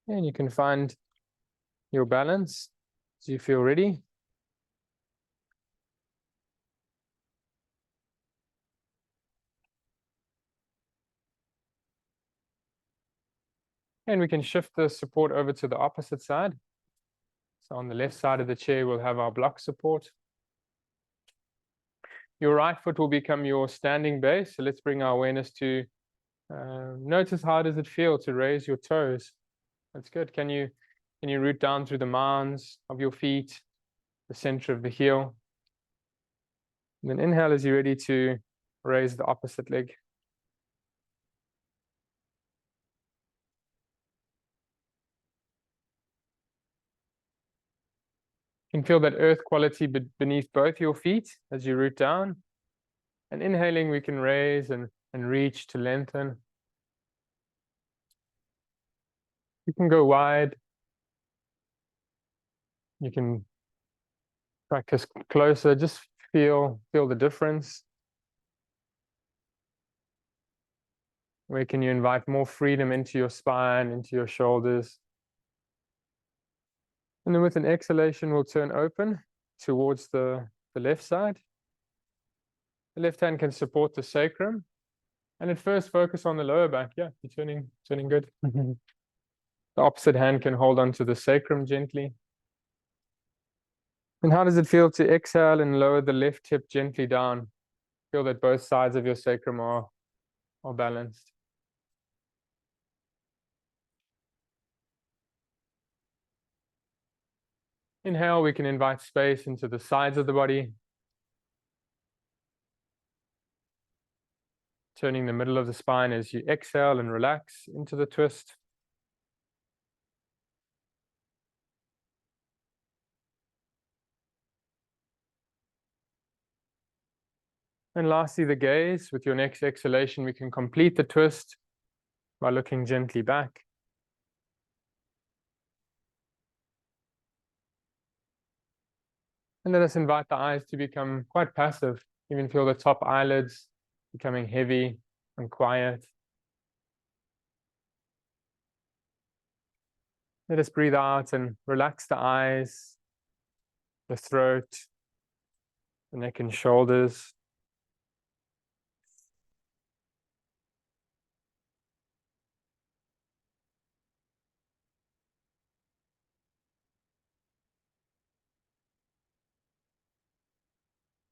And you can find your balance as you feel ready. And we can shift the support over to the opposite side. So on the left side of the chair, we'll have our block support. Your right foot will become your standing base. So let's bring our awareness to notice how does it feel to raise your toes. That's good. Can you root down through the mounds of your feet, the center of the heel? And then inhale as you're ready to raise the opposite leg. You can feel that earth quality beneath both your feet as you root down. And inhaling, we can raise and reach to lengthen. You can go wide. You can practice closer. Just feel the difference. Where can you invite more freedom into your spine, into your shoulders? And then with an exhalation, we'll turn open towards the left side. The left hand can support the sacrum. And at first, focus on the lower back. Yeah, you're turning good. The opposite hand can hold onto the sacrum gently. And how does it feel to exhale and lower the left hip gently down? Feel that both sides of your sacrum are balanced. Inhale, we can invite space into the sides of the body. Turning the middle of the spine as you exhale and relax into the twist. And lastly, the gaze. With your next exhalation, we can complete the twist by looking gently back. And let us invite the eyes to become quite passive. Even feel the top eyelids becoming heavy and quiet. Let us breathe out and relax the eyes, the throat, the neck and shoulders.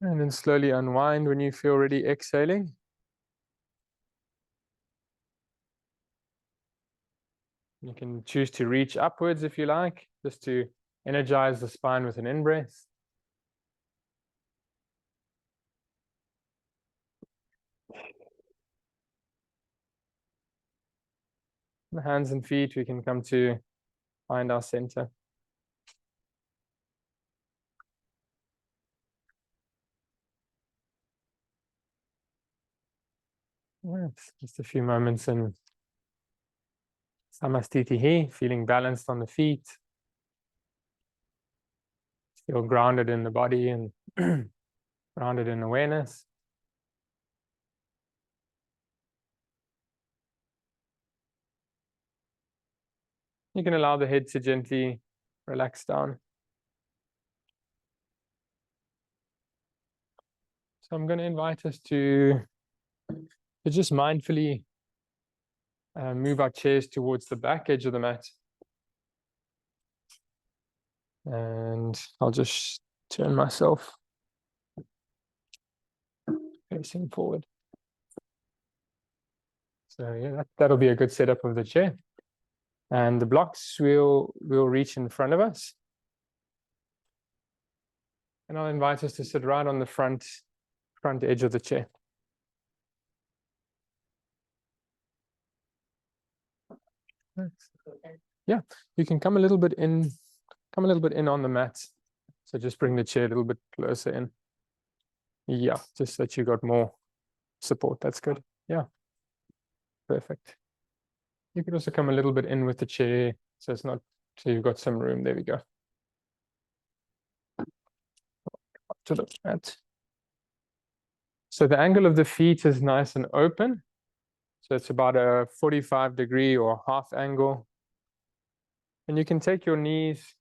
And then slowly unwind when you feel ready, exhaling. You can choose to reach upwards if you like, just to energize the spine with an in-breath. The hands and feet, we can come to find our center. Yes, just a few moments in Samastitihi, feeling balanced on the feet. Feel grounded in the body and grounded in awareness. You can allow the head to gently relax down. So I'm going to invite us to just mindfully move our chairs towards the back edge of the mat. And I'll just turn myself facing forward. So yeah, that'll be a good setup of the chair. And the blocks will reach in front of us. And I'll invite us to sit right on the front edge of the chair. Yeah, you can come a little bit in on the mat. So just bring the chair a little bit closer in. Yeah, just so that you got more support. That's good. Yeah, perfect. You could also come a little bit in with the chair, so it's not, so you've got some room. There we go. Up to the mat. So the angle of the feet is nice and open. So it's about a 45-degree or half angle. And you can take your knees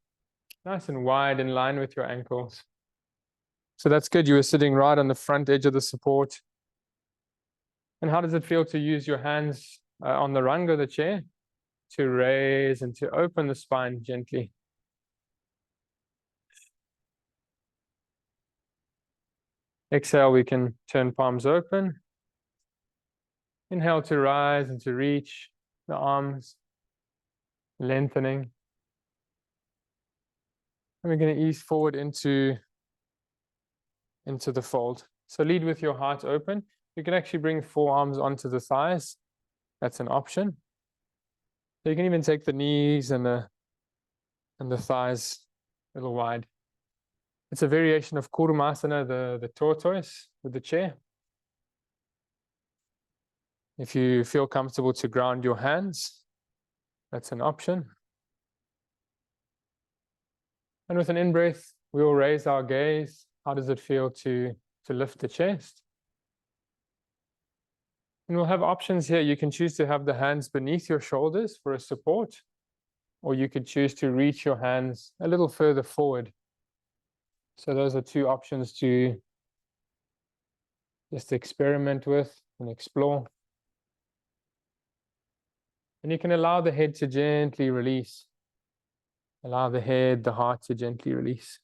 nice and wide in line with your ankles. So that's good. You were sitting right on the front edge of the support. And how does it feel to use your hands on the rung of the chair to raise and to open the spine gently? Exhale, we can turn palms open. Inhale to rise and to reach the arms, lengthening. And we're going to ease forward into the fold. So lead with your heart open. You can actually bring forearms onto the thighs. That's an option. So you can even take the knees and the thighs a little wide. It's a variation of Kurumasana, the tortoise with the chair. If you feel comfortable to ground your hands, that's an option. And with an in-breath, we will raise our gaze. How does it feel to lift the chest? And we'll have options here. You can choose to have the hands beneath your shoulders for a support, or you could choose to reach your hands a little further forward. So those are two options to just experiment with and explore. And you can allow the head to gently release. Allow the head, the heart to gently release.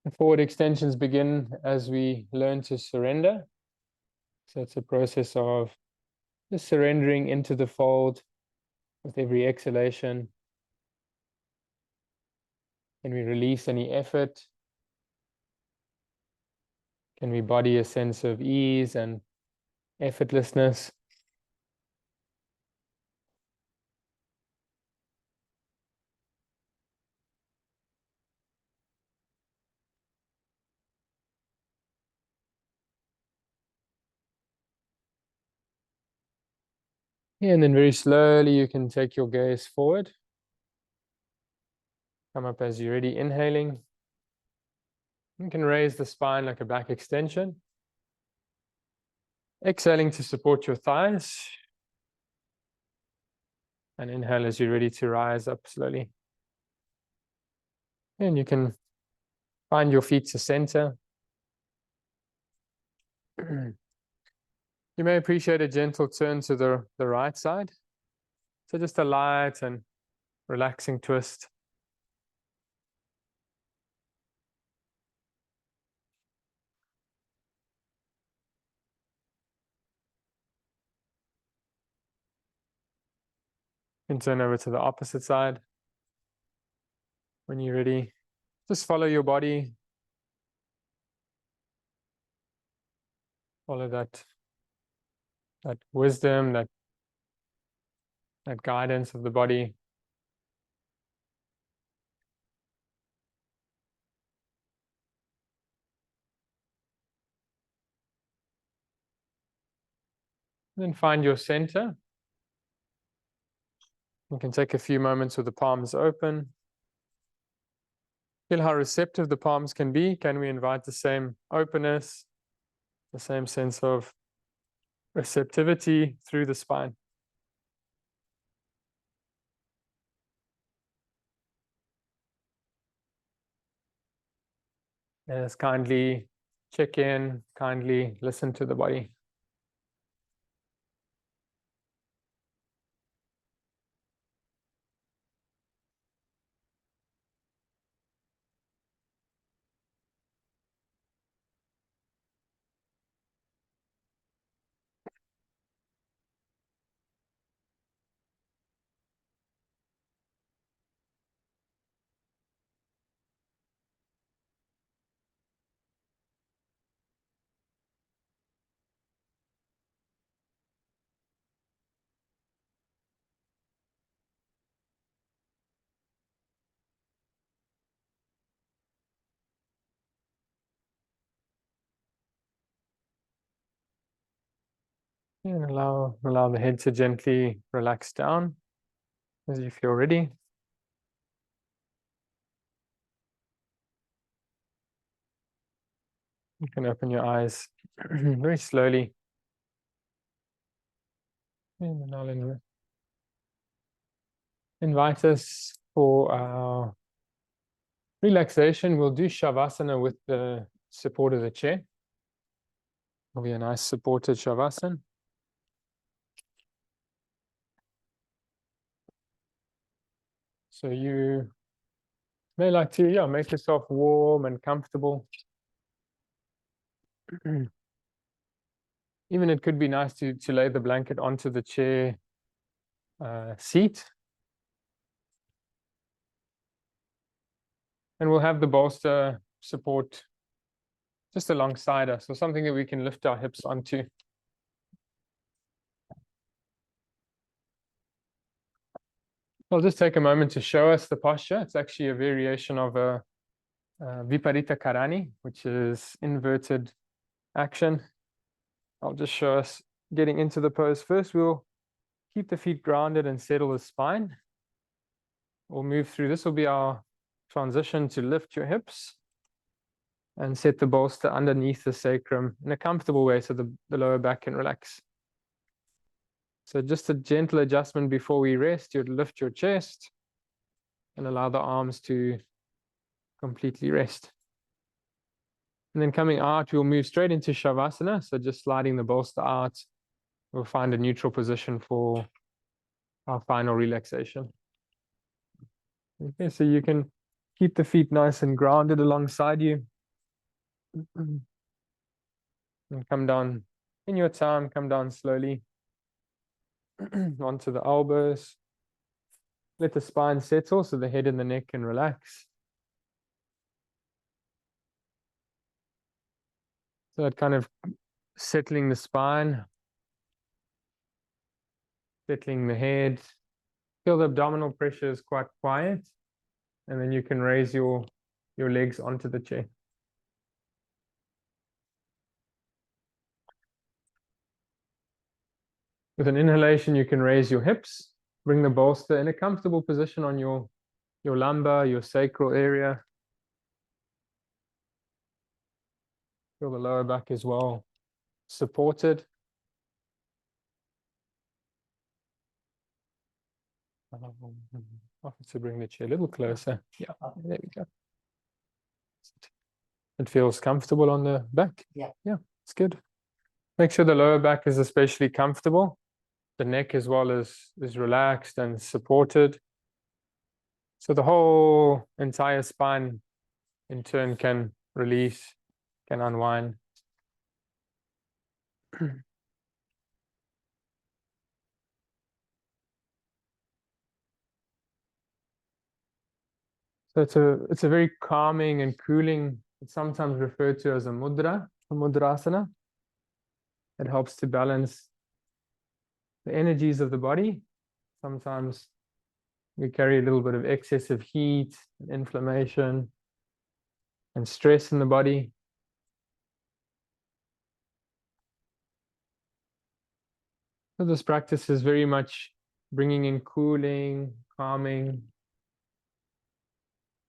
And forward extensions begin as we learn to surrender. So it's a process of just surrendering into the fold with every exhalation. Can we release any effort? Can we embody a sense of ease and effortlessness? Yeah, and then very slowly you can take your gaze forward. Come up as you're ready, inhaling. You can raise the spine like a back extension. Exhaling to support your thighs. And inhale as you're ready to rise up slowly. And you can find your feet to center. You may appreciate a gentle turn to the right side. So just a light and relaxing twist. And turn over to the opposite side. When you're ready, just follow your body. Follow that wisdom, that guidance of the body. Then find your center. You can take a few moments with the palms open. Feel how receptive the palms can be. Can we invite the same openness, the same sense of receptivity through the spine? Yes, kindly check in, kindly listen to the body. And allow the head to gently relax down as you feel ready. You can open your eyes very slowly. And I'll invite us for our relaxation. We'll do Shavasana with the support of the chair. It'll be a nice supported Shavasana. So you may like to, make yourself warm and comfortable. Even it could be nice to lay the blanket onto the chair seat. And we'll have the bolster support just alongside us, or something that we can lift our hips onto. I'll just take a moment to show us the posture. It's actually a variation of a Viparita Karani, which is inverted action. I'll just show us getting into the pose. First, we'll keep the feet grounded and settle the spine. We'll move through. This will be our transition to lift your hips and set the bolster underneath the sacrum in a comfortable way so the lower back can relax. So just a gentle adjustment before we rest. You'd lift your chest and allow the arms to completely rest. And then coming out, we'll move straight into Shavasana. So just sliding the bolster out, we'll find a neutral position for our final relaxation. Okay, so you can keep the feet nice and grounded alongside you. And come down in your time, come down slowly onto the elbows. Let the spine settle so the head and the neck can relax. So that kind of settling the spine, settling the head. Feel the abdominal pressure is quite quiet. And then you can raise your legs onto the chair. With an inhalation, you can raise your hips, bring the bolster in a comfortable position on your lumbar, your sacral area. Feel the lower back as well supported. Offer to bring the chair a little closer. Yeah, there we go. It feels comfortable on the back. Yeah, it's good. Make sure the lower back is especially comfortable. The neck as well is relaxed and supported. So the whole entire spine in turn can release, can unwind. So it's a very calming and cooling. It's sometimes referred to as a mudrasana. It helps to balance the energies of the body. Sometimes we carry a little bit of excessive heat, inflammation, and stress in the body. So this practice is very much bringing in cooling, calming,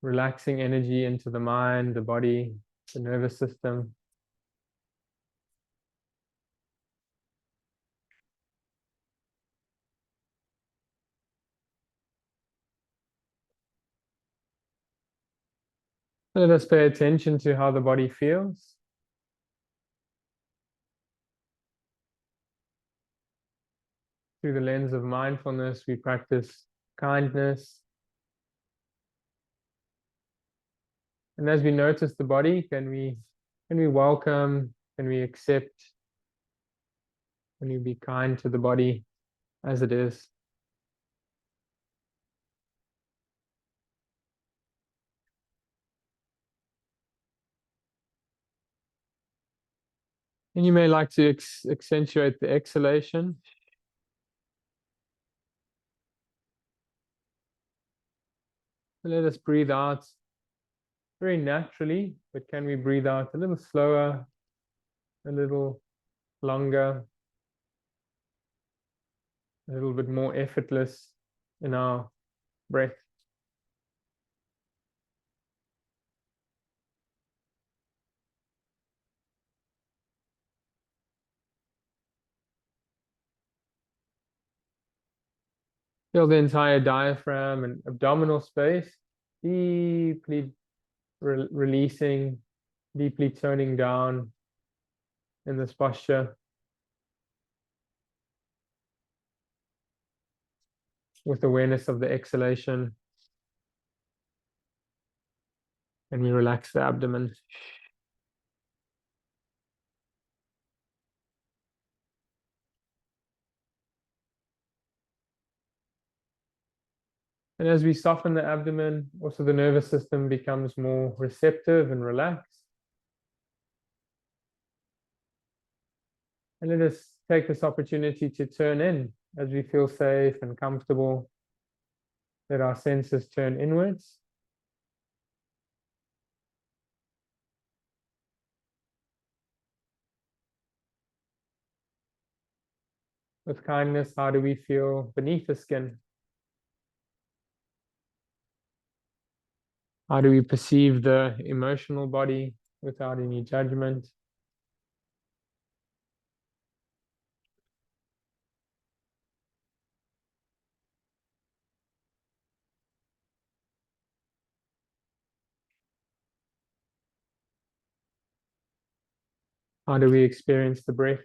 relaxing energy into the mind, the body, the nervous system. Let us pay attention to how the body feels. Through the lens of mindfulness, we practice kindness. And as we notice the body, can we welcome, can we accept, can we be kind to the body as it is? And you may like to accentuate the exhalation. Let us breathe out very naturally, but can we breathe out a little slower, a little longer, a little bit more effortless in our breath? Feel the entire diaphragm and abdominal space deeply releasing, deeply toning down in this posture with awareness of the exhalation. And we relax the abdomen. And as we soften the abdomen, also the nervous system becomes more receptive and relaxed. And let us take this opportunity to turn in as we feel safe and comfortable. Let our senses turn inwards. With kindness, how do we feel beneath the skin? How do we perceive the emotional body without any judgment? How do we experience the breath?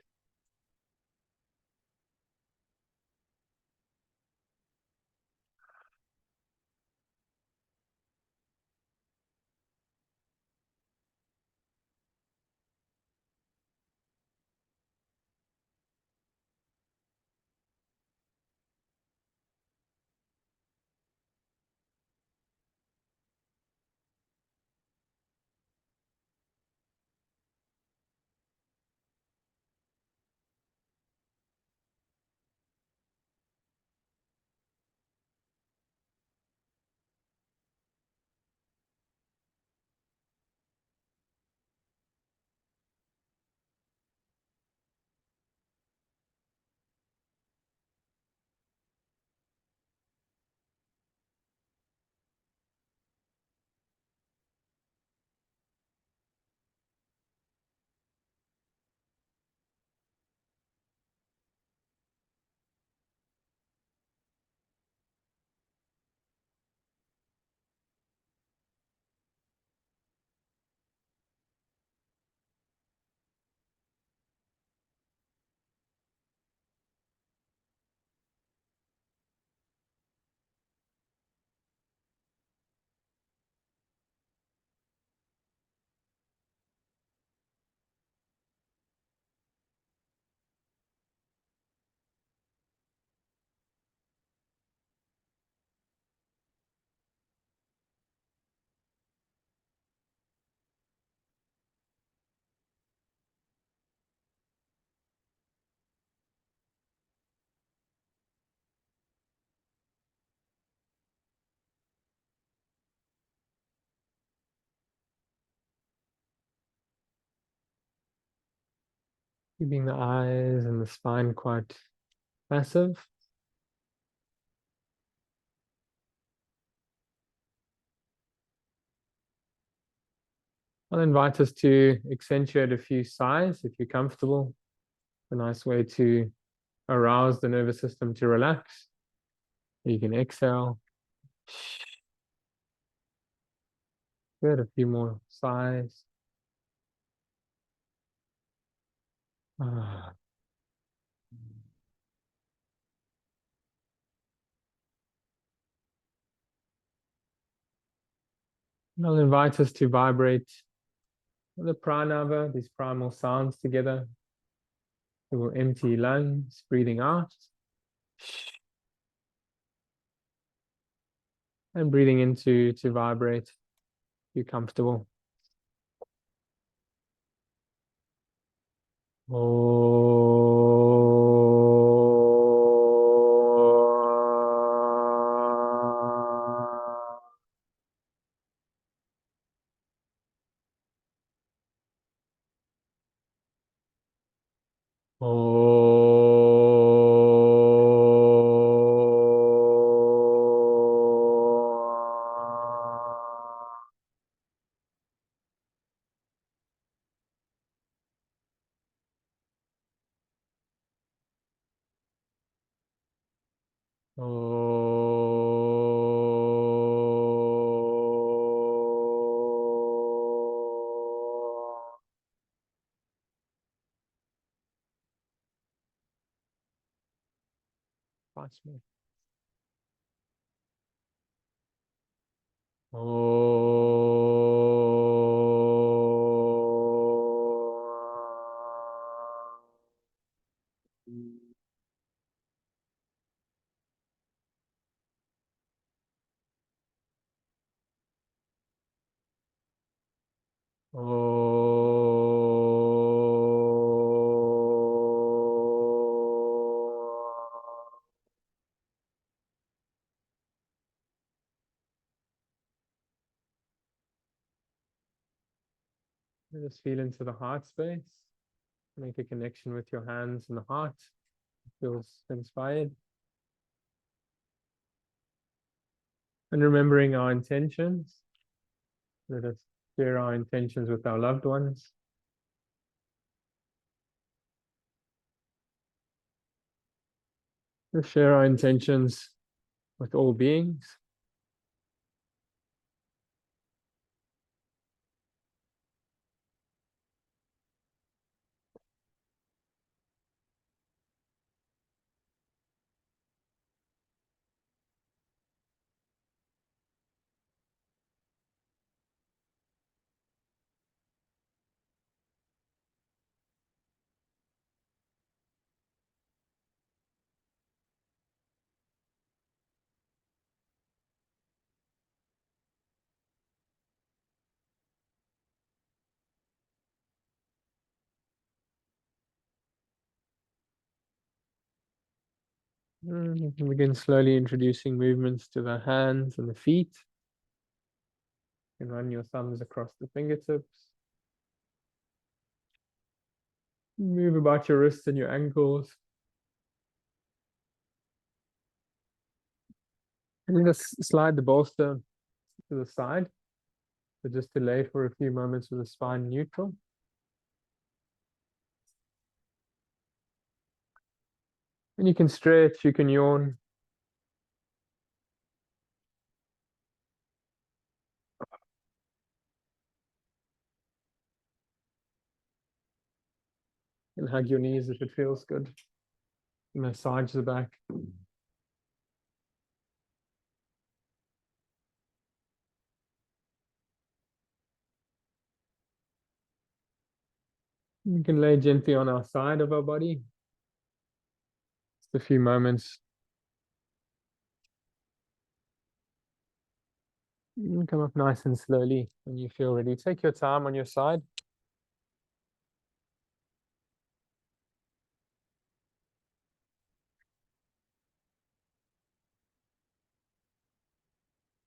Keeping the eyes and the spine quite passive. I'll invite us to accentuate a few sighs if you're comfortable. A nice way to arouse the nervous system to relax. You can exhale. Good, a few more sighs. Ah. And I'll invite us to vibrate the pranava, these primal sounds together. We will empty lungs, breathing out. And breathing into to vibrate. Be comfortable. Once more. Just feel into the heart space. Make a connection with your hands and the heart. Feels inspired. And remembering our intentions. Let us share our intentions with our loved ones. Let's share our intentions with all beings. You can begin slowly introducing movements to the hands and the feet. You can run your thumbs across the fingertips. Move about your wrists and your ankles. And just slide the bolster to the side. So just delay for a few moments with the spine neutral. And you can stretch, you can yawn. And hug your knees if it feels good. Massage the back. You can lay gently on our side of our body. Just a few moments. You can come up nice and slowly when you feel ready. Take your time on your side.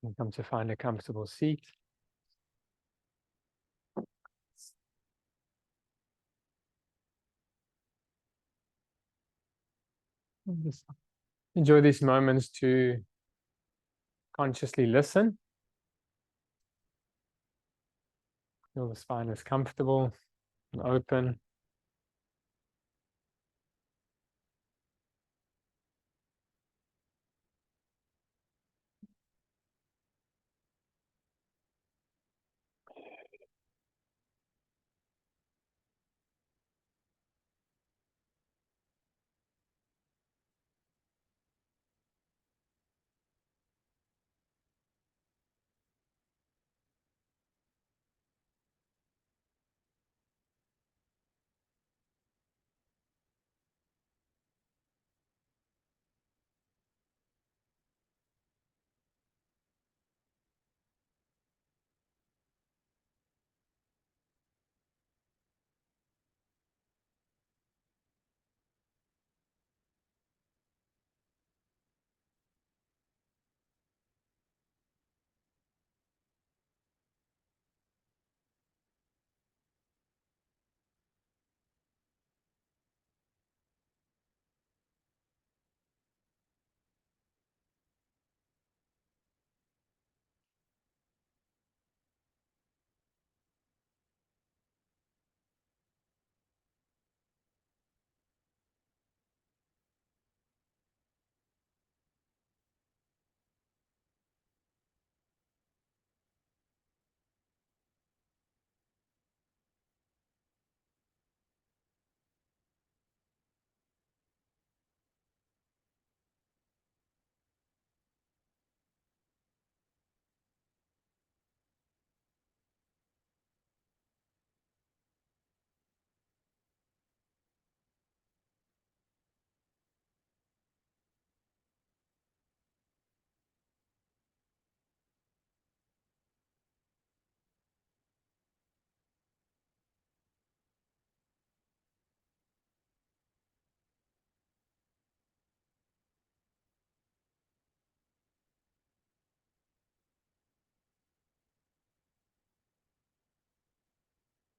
And come to find a comfortable seat. Just enjoy these moments to consciously listen. Feel the spine is comfortable and open.